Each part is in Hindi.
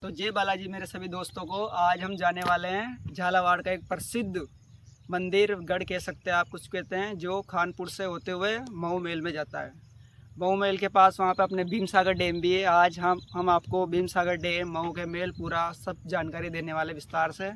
तो जय बालाजी मेरे सभी दोस्तों को। आज हम जाने वाले हैं झालावाड़ का एक प्रसिद्ध मंदिर, गढ़ कह सकते हैं आप, कुछ कहते हैं, जो खानपुर से होते हुए महू महल में जाता है। महू महल के पास वहाँ पे अपने भीम सागर डैम भी है। आज हम आपको भीम सागर डैम, महू के महल, पूरा सब जानकारी देने वाले विस्तार से।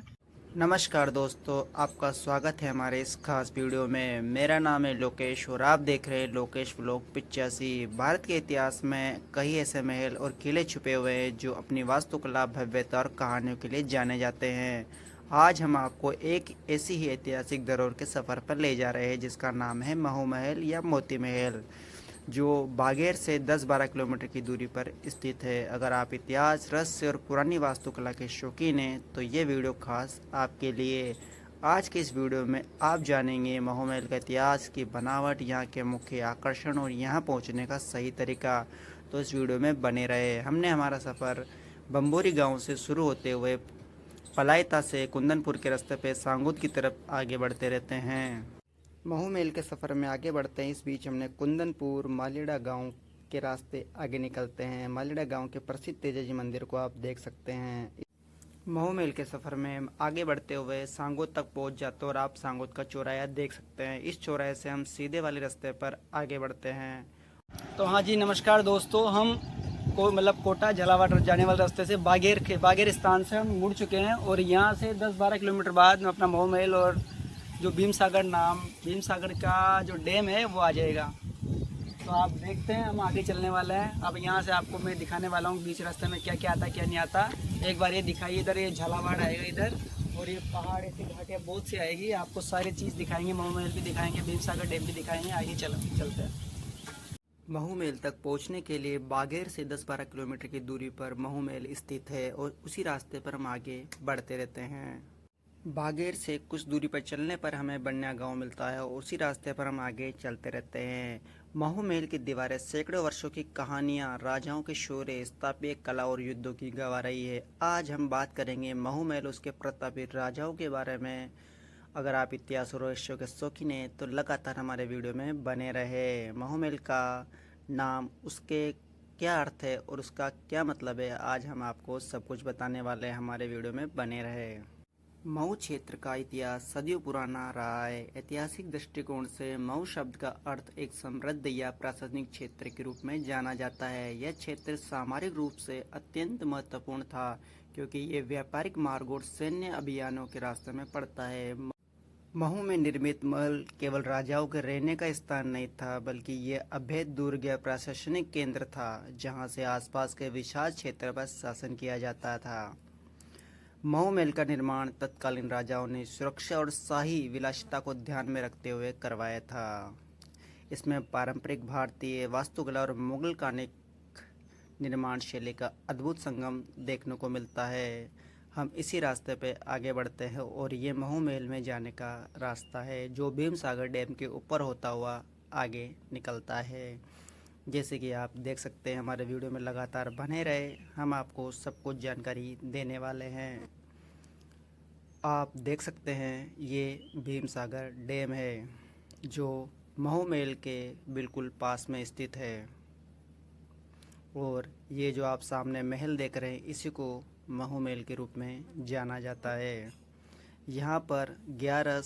नमस्कार दोस्तों, आपका स्वागत है हमारे इस खास वीडियो में। मेरा नाम है लोकेश और आप देख रहे हैं लोकेश व्लॉग 85। भारत के इतिहास में कई ऐसे महल और किले छुपे हुए हैं जो अपनी वास्तुकला, भव्यता और कहानियों के लिए जाने जाते हैं। आज हम आपको एक ऐसी ही ऐतिहासिक धरोहर के सफ़र पर ले जा रहे हैं जिसका नाम है महू महल या मोती महल, जो बागेर से 10-12 किलोमीटर की दूरी पर स्थित है। अगर आप इतिहास, रहस्य और पुरानी वास्तुकला के शौकीन हैं तो ये वीडियो खास आपके लिए। आज के इस वीडियो में आप जानेंगे महू महल का इतिहास, की बनावट, यहाँ के मुख्य आकर्षण और यहाँ पहुँचने का सही तरीका। तो इस वीडियो में बने रहे। हमने हमारा सफ़र बम्बोरी गाँव से शुरू होते हुए पलायता से कुंदनपुर के रास्ते पे सांगोद की तरफ आगे बढ़ते रहते हैं। महू महल के सफ़र में आगे बढ़ते हैं। इस बीच हमने कुंदनपुर मालीड़ा गांव के रास्ते आगे निकलते हैं। मालीड़ा गांव के प्रसिद्ध तेजा जी मंदिर को आप देख सकते हैं। महू महल के सफ़र में आगे बढ़ते हुए सांगोद तक पहुंच जाते हैं और आप सांगोद का चौराहा देख सकते हैं। इस चौराहे से हम सीधे वाले रास्ते पर आगे बढ़ते हैं। तो हाँ जी, नमस्कार दोस्तों, हम को कोटा झालावाड़ जाने वाले रास्ते से बागेर स्थान से हम मुड़ चुके हैं और यहाँ से 10-12 किलोमीटर बाद में अपना महू महल और जो भीम सागर का जो डैम है वो आ जाएगा। तो आप देखते हैं, हम आगे चलने वाले हैं। अब यहाँ से आपको मैं दिखाने वाला हूँ बीच रास्ते में क्या क्या आता है क्या नहीं आता। एक बार ये दिखाइए, इधर ये झालावाड़ आएगा इधर, और ये पहाड़, ऐसी घाटियाँ बहुत सी आएगी। आपको सारी चीज़ दिखाएंगे, महू महल भी दिखाएंगे, भीम सागर डैम भी दिखाएंगे। आइए चलते हैं। महू महल तक पहुंचने के लिए बागेर से 10-12 किलोमीटर की दूरी पर महू महल स्थित है और उसी रास्ते पर हम आगे बढ़ते रहते हैं। बागेर से कुछ दूरी पर चलने पर हमें बन्या गांव मिलता है और उसी रास्ते पर हम आगे चलते रहते हैं। महू महल की दीवारें सैकड़ों वर्षों की कहानियां, राजाओं के शौर्य, स्थापत्य कला और युद्धों की गवाह रही है। आज हम बात करेंगे महू महल, उसके प्रतापी राजाओं के बारे में। अगर आप इतिहास और रहस्यों के शौकीन हैं तो लगातार हमारे वीडियो में बने रहे। महू महल का नाम, उसके क्या अर्थ है और उसका क्या मतलब है, आज हम आपको सब कुछ बताने वाले हैं। हमारे वीडियो में बने रहे। मऊ क्षेत्र का इतिहास सदियों पुराना रहा है। ऐतिहासिक दृष्टिकोण से मऊ शब्द का अर्थ एक समृद्ध या प्रशासनिक क्षेत्र के रूप में जाना जाता है। यह क्षेत्र सामरिक रूप से अत्यंत महत्वपूर्ण था क्योंकि ये व्यापारिक मार्ग और सैन्य अभियानों के रास्ते में पड़ता है। महू में निर्मित महल केवल राजाओं के रहने का स्थान नहीं था, बल्कि ये अभेद दुर्ग या प्रशासनिक केंद्र था जहाँ से आसपास के विशाल क्षेत्र पर शासन किया जाता था। महू महल का निर्माण तत्कालीन राजाओं ने सुरक्षा और शाही विलासिता को ध्यान में रखते हुए करवाया था। इसमें पारंपरिक भारतीय वास्तुकला और मुगल कानिक निर्माण शैली का अद्भुत संगम देखने को मिलता है। हम इसी रास्ते पे आगे बढ़ते हैं और ये महू महल में जाने का रास्ता है जो भीम सागर डैम के ऊपर होता हुआ आगे निकलता है। जैसे कि आप देख सकते हैं, हमारे वीडियो में लगातार बने रहे, हम आपको सब कुछ जानकारी देने वाले हैं। आप देख सकते हैं ये भीम सागर डैम है जो महू महल के बिल्कुल पास में स्थित है। और ये जो आप सामने महल देख रहे हैं इसी को महू महल के रूप में जाना जाता है। यहाँ पर 11,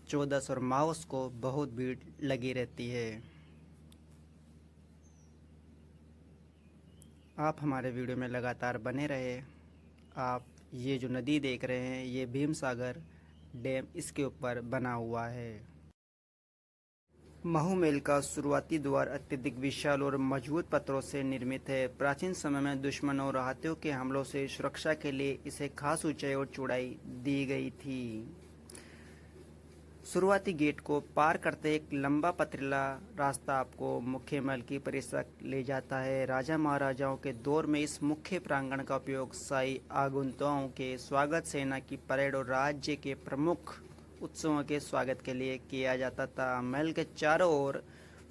14 और माउस को बहुत भीड़ लगी रहती है। आप हमारे वीडियो में लगातार बने रहे। आप ये जो नदी देख रहे हैं ये भीम सागर डैम इसके ऊपर बना हुआ है। महू महल का शुरुआती द्वार अत्यधिक विशाल और मजबूत पत्थरों से निर्मित है। प्राचीन समय में दुश्मनों और हाथियों के हमलों से सुरक्षा के लिए इसे खास ऊंचाई और चौड़ाई दी गई थी। शुरुआती गेट को पार करते एक लंबा पथरीला रास्ता आपको मुख्य महल की परिसर ले जाता है। राजा महाराजाओं के दौर में इस मुख्य प्रांगण का उपयोग शाही आगंतुकों के स्वागत, सेना की परेड और राज्य के प्रमुख उत्सवों के स्वागत के लिए किया जाता था। महल के चारों ओर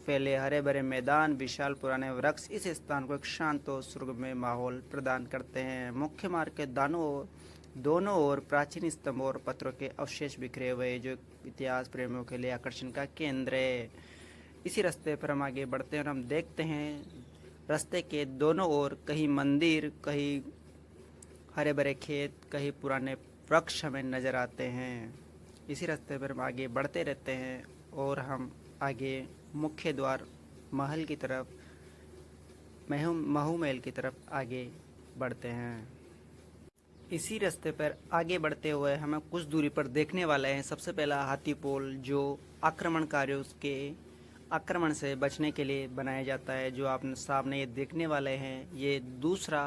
फैले हरे भरे मैदान, विशाल पुराने वृक्ष इस स्थान को एक शांत और सुरम्य माहौल प्रदान करते हैं। मुख्य मार्ग के दोनों ओर प्राचीन स्तंभों और पत्थरों के अवशेष बिखरे हुए जो इतिहास प्रेमियों के लिए आकर्षण का केंद्र है। इसी रास्ते पर हम आगे बढ़ते हैं और हम देखते हैं रास्ते के दोनों ओर कहीं मंदिर, कहीं हरे भरे खेत, कहीं पुराने वृक्ष हमें नज़र आते हैं। इसी रास्ते पर हम आगे बढ़ते रहते हैं और हम आगे मुख्य द्वार महल की तरफ, महू महल की तरफ आगे बढ़ते हैं। इसी रास्ते पर आगे बढ़ते हुए हमें कुछ दूरी पर देखने वाले हैं सबसे पहला हाथी पोल, जो आक्रमणकारियों के आक्रमण से बचने के लिए बनाया जाता है। जो आप सामने ये देखने वाले हैं, ये दूसरा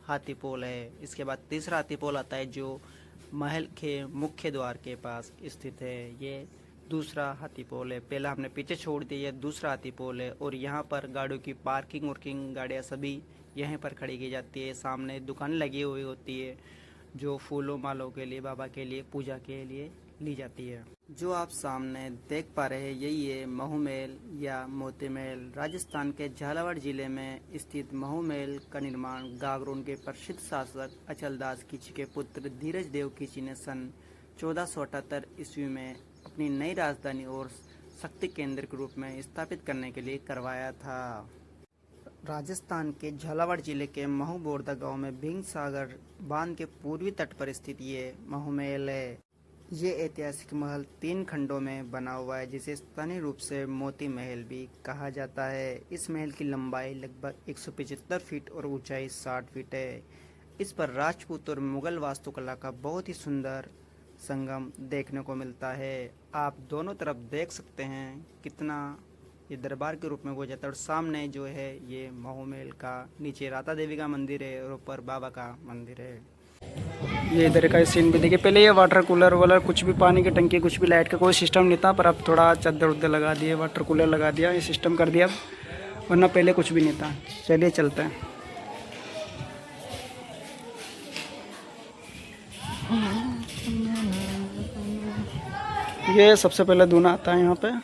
हाथी पोल है। इसके बाद तीसरा हाथी पोल आता है जो महल के मुख्य द्वार के पास स्थित है। ये दूसरा हाथी पोल है। पहला हमने पीछे छोड़ दिया, ये दूसरा हाथी पोल है। और यहाँ पर गाड़ियों की पार्किंग वर्किंग, गाड़ियाँ सभी यहीं पर खड़ी की जाती है। सामने दुकान लगी हुई होती है जो फूलों मालों के लिए, बाबा के लिए, पूजा के लिए ली जाती है। जो आप सामने देख पा रहे हैं, यही है महू महल या मोती महल। राजस्थान के झालावाड़ जिले में स्थित महू महल का निर्माण गागरोन के प्रसिद्ध शासक अचलदास खिची के पुत्र धीरज देव खिची ने सन 1478 ईस्वी में अपनी नई राजधानी और शक्ति केंद्र के रूप में स्थापित करने के लिए करवाया था। राजस्थान के झालावाड़ जिले के महू बोरदा गांव में भीम सागर बांध के पूर्वी तट पर स्थित ये महू महल है। ये ऐतिहासिक महल 3 खंडों में बना हुआ है, जिसे स्थानीय रूप से मोती महल भी कहा जाता है। इस महल की लंबाई लगभग 175 फीट और ऊंचाई 60 फीट है। इस पर राजपूत और मुगल वास्तुकला का बहुत ही सुंदर संगम देखने को मिलता है। आप दोनों तरफ देख सकते हैं कितना ये दरबार के रूप में हो जाता है। और सामने जो है ये महू महल का, नीचे राता देवी का मंदिर है और ऊपर बाबा का मंदिर है। ये इधर का सीन भी देखिए। पहले ये वाटर कूलर वाला, कुछ भी पानी की टंकी, कुछ भी लाइट का कोई सिस्टम नहीं था, पर अब थोड़ा चद्दर उद्दर लगा दिए, वाटर कूलर लगा दिया, ये सिस्टम कर दिया, वरना पहले कुछ भी नहीं था। चलिए चलते हैं। ये सबसे पहले दूना आता है यहाँ पे।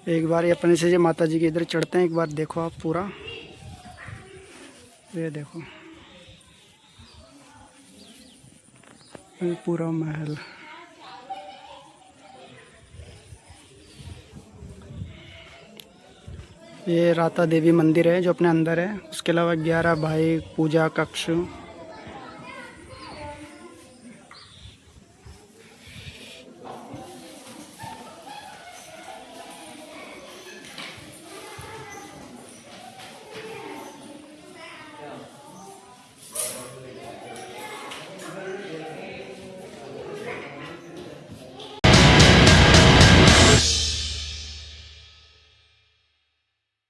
एक बार ये अपने से माता जी के इधर चढ़ते हैं, एक बार देखो आप पूरा, ये देखो ये पूरा महल। ये राता देवी मंदिर है जो अपने अंदर है। उसके अलावा 11 भाई पूजा कक्ष